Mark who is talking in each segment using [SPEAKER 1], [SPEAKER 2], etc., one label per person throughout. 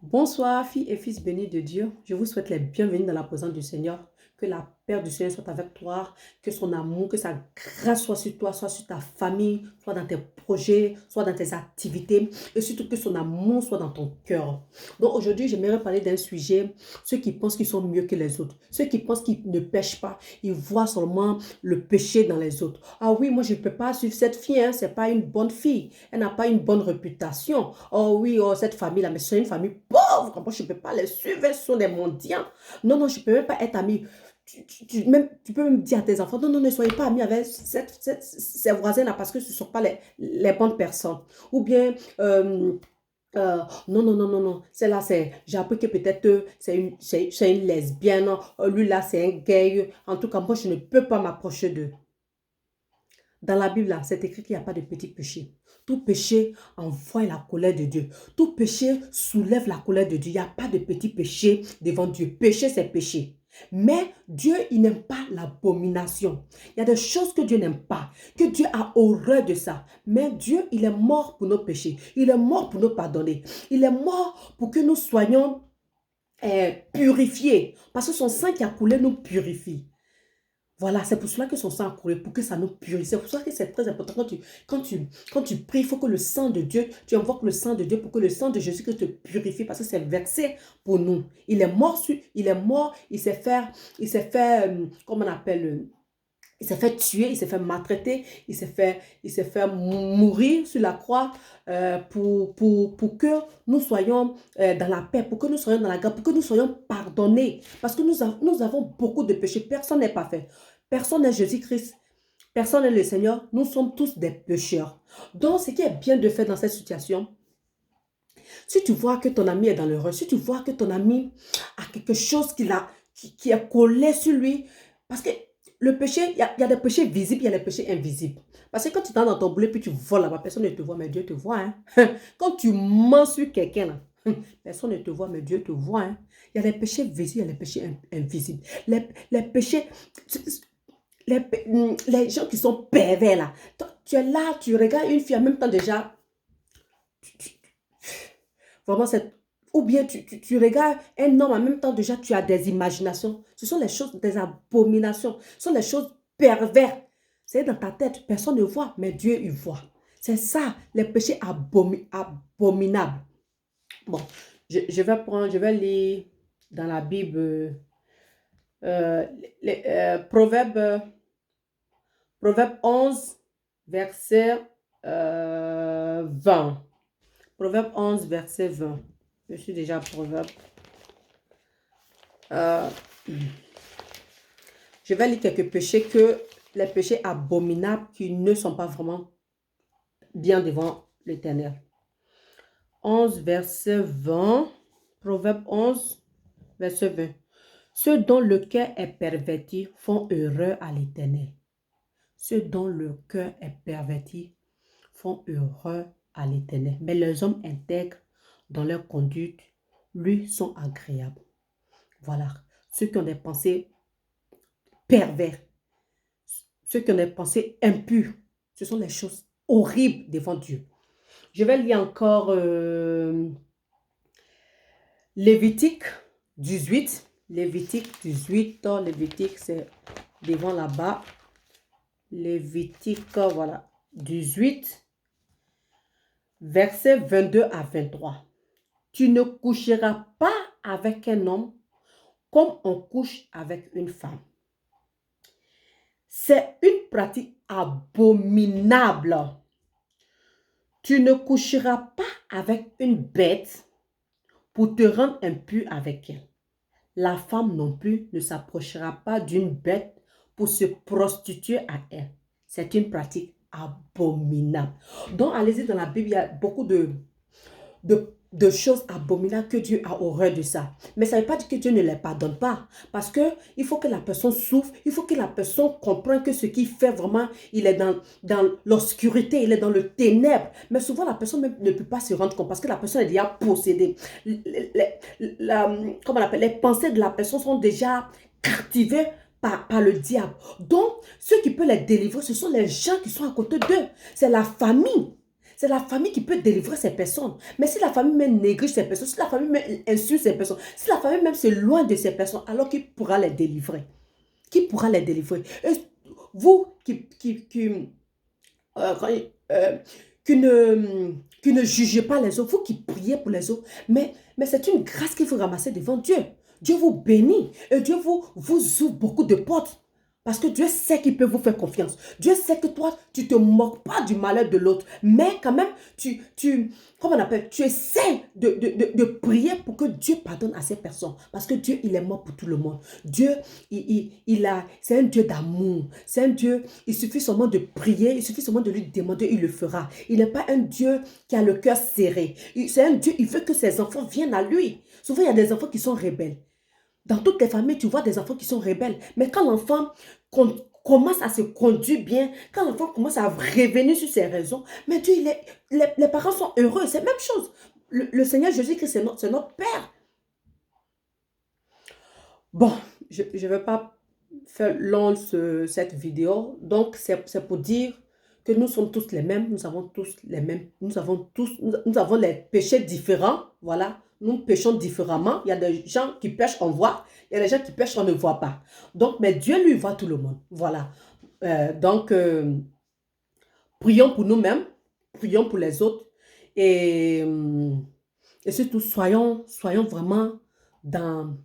[SPEAKER 1] Bonsoir, filles et fils bénis de Dieu. Je vous souhaite les bienvenus dans la présence du Seigneur. Que la paix du Seigneur soit avec toi, que son amour, que sa grâce soit sur toi, soit sur ta famille, soit dans tes projets, soit dans tes activités, et surtout que son amour soit dans ton cœur. Donc aujourd'hui, j'aimerais parler d'un sujet, ceux qui pensent qu'ils sont mieux que les autres, ceux qui pensent qu'ils ne pêchent pas, ils voient seulement le péché dans les autres. Ah oui, moi je ne peux pas suivre cette fille, hein, c'est pas une bonne fille, elle n'a pas une bonne réputation. Oh oui, oh cette famille-là, mais c'est une famille pauvre, moi je ne peux pas les suivre, ce sont des mendiants. Non, non, je ne peux même pas être amie. Tu peux même dire à tes enfants, non, non, ne soyez pas amis avec ces voisins-là parce que ce ne sont pas les bonnes personnes. Ou bien, non, non, non, non, non, celle-là, j'ai appris que peut-être c'est une lesbienne, lui là, c'est un gay. En tout cas, moi, je ne peux pas m'approcher d'eux. Dans la Bible, là, c'est écrit qu'il n'y a pas de petit péché. Tout péché envoie la colère de Dieu. Tout péché soulève la colère de Dieu. Il n'y a pas de petit péché devant Dieu. Péché, c'est péché. Mais Dieu, il n'aime pas l'abomination. Il y a des choses que Dieu n'aime pas, que Dieu a horreur de ça. Mais Dieu, il est mort pour nos péchés. Il est mort pour nous pardonner. Il est mort pour que nous soyons purifiés. Parce que son sang qui a coulé nous purifie. Voilà, c'est pour cela que son sang a coulé, pour que ça nous purifie. C'est pour cela que c'est très important. Quand tu pries, il faut que le sang de Dieu, tu invoques le sang de Dieu pour que le sang de Jésus te purifie, parce que c'est versé pour nous. Il s'est fait, comment on appelle, il s'est fait tuer, il s'est fait maltraiter, il s'est fait mourir sur la croix pour que nous soyons dans la paix, pour que nous soyons dans la grâce, pour que nous soyons pardonnés. Parce que nous avons beaucoup de péchés. Personne n'est parfait. Personne n'est Jésus-Christ. Personne n'est le Seigneur. Nous sommes tous des pécheurs. Donc, ce qui est bien de faire dans cette situation, si tu vois que ton ami est dans l'erreur, si tu vois que ton ami a quelque chose qui est collé sur lui, parce que le péché, il y a des péchés visibles, il y a des péchés invisibles. Parce que quand tu es dans ton boulot puis tu voles là-bas, personne ne te voit, mais Dieu te voit. Hein. Quand tu mens sur quelqu'un là, personne ne te voit, mais Dieu te voit. Hein. Il y a les péchés visibles, il y a les péchés invisibles. Les péchés, les gens qui sont pervers là. Tu es là, tu regardes une fille en même temps déjà. Vraiment, c'est... Ou bien tu regardes un homme en même temps, déjà, tu as des imaginations. Ce sont les choses, des abominations. Ce sont les choses perverses. C'est dans ta tête, personne ne voit, mais Dieu, il voit. C'est ça, les péchés abominables. Bon, je vais lire dans la Bible euh, Proverbe, Proverbe 11, verset 20. Proverbe 11, verset 20. Je suis déjà à Proverbe. Euh, je vais lire quelques péchés les péchés abominables qui ne sont pas vraiment bien devant l'Éternel. 11, verset 20. Proverbe 11, verset 20. Ceux dont le cœur est perverti font heureux à l'Éternel. Ceux dont le cœur est perverti font heureux à l'Éternel. Mais les hommes intègres dans leur conduite lui sont agréables. Voilà. Ceux qui ont des pensées pervers, ceux qui ont des pensées impures, ce sont les choses horribles devant Dieu. Je vais lire encore Lévitique 18. Lévitique 18, Lévitique c'est devant là-bas. Lévitique, voilà, 18, versets 22 à 23. Tu ne coucheras pas avec un homme comme on couche avec une femme. C'est une pratique abominable. Tu ne coucheras pas avec une bête pour te rendre impur avec elle. La femme non plus ne s'approchera pas d'une bête pour se prostituer à elle. C'est une pratique abominable. Donc, allez-y dans la Bible, il y a beaucoup de choses abominables que Dieu a horreur de ça. Mais ça ne veut pas dire que Dieu ne les pardonne pas. Parce que il faut que la personne souffre, il faut que la personne comprenne que ce qu'il fait vraiment, il est dans l'obscurité, il est dans le ténèbre. Mais souvent, la personne même ne peut pas se rendre compte parce que la personne est déjà possédée. Comment on appelle, les pensées de la personne sont déjà captivées par le diable. Donc, ceux qui peuvent les délivrer, ce sont les gens qui sont à côté d'eux. C'est la famille. C'est la famille qui peut délivrer ces personnes. Mais si la famille même néglige ces personnes, si la famille même insulte ces personnes, si la famille même s'éloigne de ces personnes, alors qui pourra les délivrer? Qui pourra les délivrer? Et vous quand- euh, qui ne jugez pas les autres, vous qui priez pour les autres, mais c'est une grâce qu'il faut ramasser devant Dieu. Dieu vous bénit et Dieu vous ouvre beaucoup de portes. Parce que Dieu sait qu'il peut vous faire confiance. Dieu sait que toi, tu ne te moques pas du malheur de l'autre. Mais quand même, comment on appelle, tu essaies de prier pour que Dieu pardonne à ces personnes. Parce que Dieu, il est mort pour tout le monde. Dieu, c'est un Dieu d'amour. C'est un Dieu, il suffit seulement de prier, il suffit seulement de lui demander, il le fera. Il n'est pas un Dieu qui a le cœur serré. C'est un Dieu, il veut que ses enfants viennent à lui. Souvent, il y a des enfants qui sont rebelles. Dans toutes les familles, tu vois des enfants qui sont rebelles. Mais quand l'enfant commence à se conduire bien, quand l'enfant commence à revenir sur ses raisons, mais Dieu, les parents sont heureux. C'est la même chose. Le Seigneur Jésus-Christ, c'est notre Père. Bon, je ne vais pas faire long cette vidéo. Donc, c'est pour dire que nous sommes tous les mêmes. Nous avons tous les mêmes. Nous avons les péchés différents. Voilà. Nous péchons différemment. Il y a des gens qui pêchent, on voit. Il y a des gens qui pêchent, on ne voit pas. Donc, mais Dieu, lui, voit tout le monde. Voilà. Donc, prions pour nous-mêmes. Prions pour les autres. Et, et surtout, soyons vraiment dans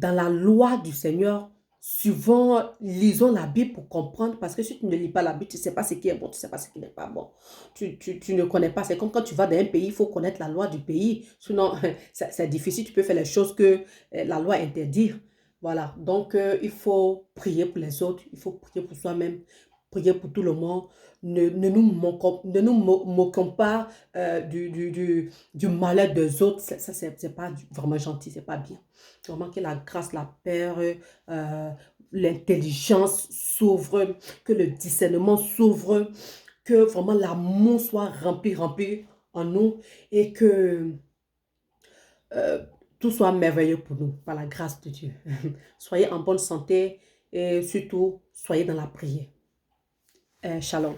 [SPEAKER 1] la loi du Seigneur, souvent, lisons la Bible pour comprendre, parce que si tu ne lis pas la Bible, tu ne sais pas ce qui est bon, tu ne sais pas ce qui n'est pas bon. Tu ne connais pas. C'est comme quand tu vas dans un pays, il faut connaître la loi du pays. Sinon, c'est difficile, tu peux faire les choses que la loi interdit. Voilà, donc il faut prier pour les autres, il faut prier pour soi-même, prier pour tout le monde. Ne nous moquons pas du malheur des autres. Ça, c'est pas vraiment gentil, c'est pas bien. Vraiment que la grâce, la paix, l'intelligence s'ouvre, que le discernement s'ouvre, que vraiment l'amour soit rempli en nous et que euh, tout soit merveilleux pour nous, par la grâce de Dieu. Soyez en bonne santé et surtout, soyez dans la prière. Shalom.